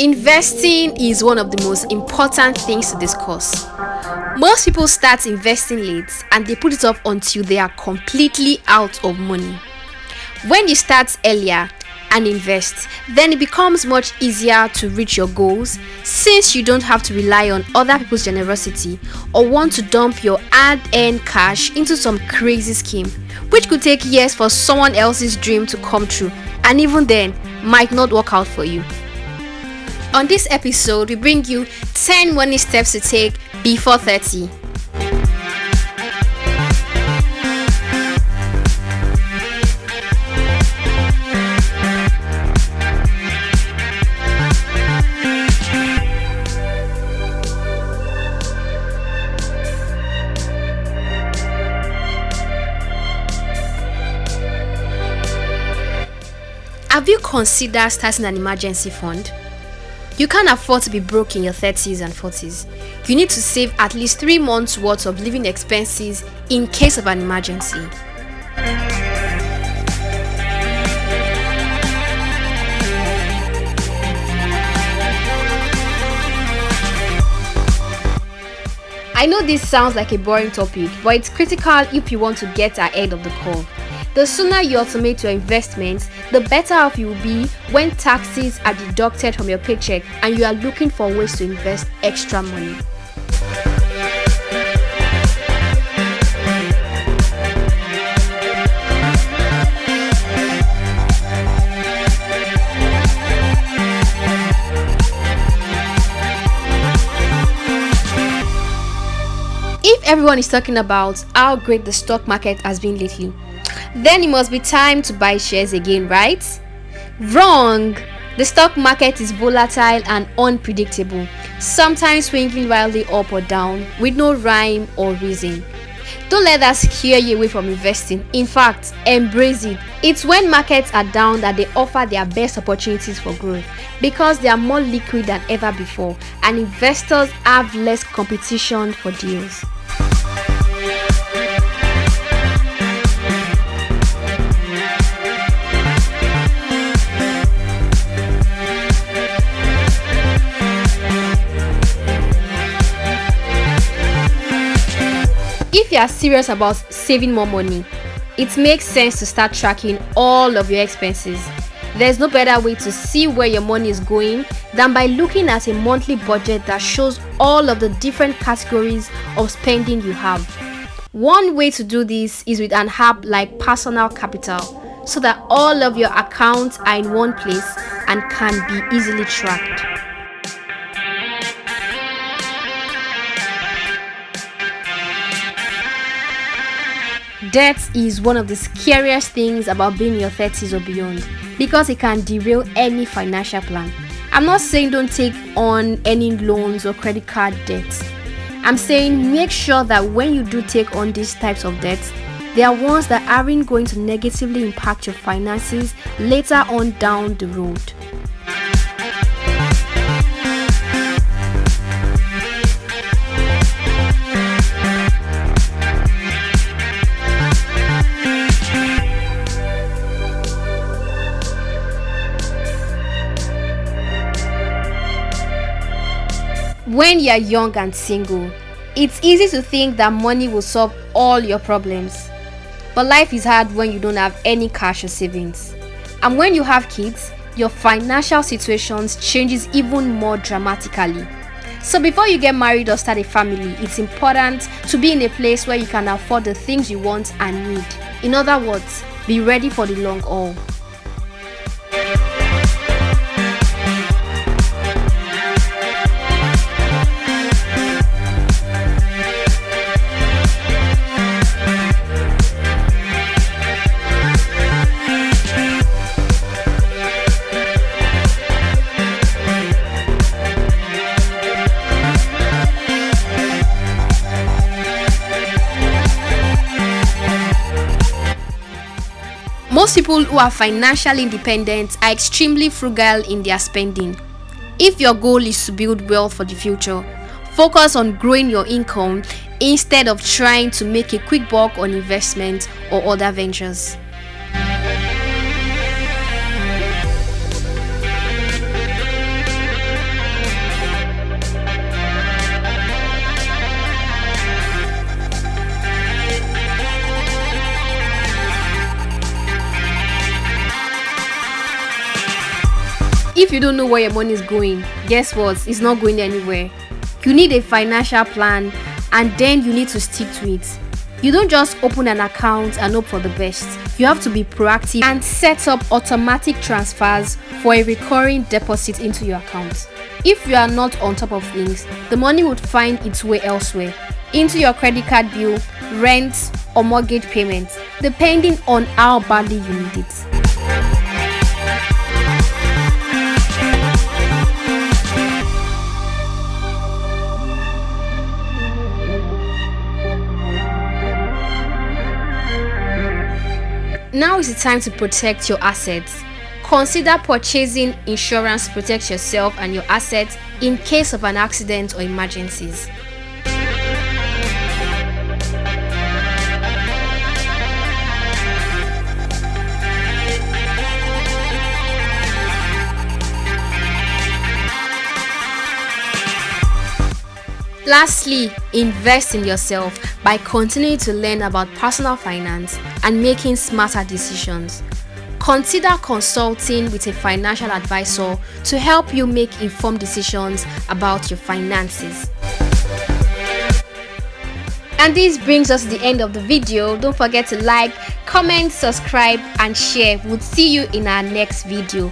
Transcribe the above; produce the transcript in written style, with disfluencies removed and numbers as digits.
Investing is one of the most important things to discuss. Most people start investing late and they put it off until they are completely out of money. When you start earlier and invest, then it becomes much easier to reach your goals since you don't have to rely on other people's generosity or want to dump your hard-earned cash into some crazy scheme, which could take years for someone else's dream to come true and even then might not work out for you. On this episode, we bring you 10 money steps to take before 30. Have you considered starting an emergency fund? You can't afford to be broke in your 30s and 40s. You need to save at least 3 months' worth of living expenses in case of an emergency. I know this sounds like a boring topic, but it's critical if you want to get ahead of the curve. The sooner you automate your investments, the better off you will be when taxes are deducted from your paycheck and you are looking for ways to invest extra money. If everyone is talking about how great the stock market has been lately, then it must be time to buy shares again, right? Wrong! The stock market is volatile and unpredictable, sometimes swinging wildly up or down with no rhyme or reason. Don't let that scare you away from investing. In fact, embrace it. It's when markets are down that they offer their best opportunities for growth because they are more liquid than ever before and investors have less competition for deals. If you are serious about saving more money, it makes sense to start tracking all of your expenses. There's no better way to see where your money is going than by looking at a monthly budget that shows all of the different categories of spending you have. One way to do this is with an app like Personal Capital, so that all of your accounts are in one place and can be easily tracked. Debt is one of the scariest things about being in your 30s or beyond because it can derail any financial plan. I'm not saying don't take on any loans or credit card debts. I'm saying make sure that when you do take on these types of debts, they are ones that aren't going to negatively impact your finances later on down the road. When you are young and single, it's easy to think that money will solve all your problems. But life is hard when you don't have any cash or savings. And when you have kids, your financial situations changes even more dramatically. So before you get married or start a family, it's important to be in a place where you can afford the things you want and need. In other words, be ready for the long haul. Most people who are financially independent are extremely frugal in their spending. If your goal is to build wealth for the future, focus on growing your income instead of trying to make a quick buck on investments or other ventures. If you don't know where your money is going, guess what? It's not going anywhere. You need a financial plan, and then you need to stick to it. You don't just open an account and hope for the best. You have to be proactive and set up automatic transfers for a recurring deposit into your account. If you are not on top of things, the money would find its way elsewhere, into your credit card bill, rent, or mortgage payments, depending on how badly you need it. Now is the time to protect your assets. Consider purchasing insurance to protect yourself and your assets in case of an accident or emergencies. Lastly, invest in yourself by continuing to learn about personal finance and making smarter decisions. Consider consulting with a financial advisor to help you make informed decisions about your finances. And this brings us to the end of the video. Don't forget to like, comment, subscribe, and share. We'll see you in our next video.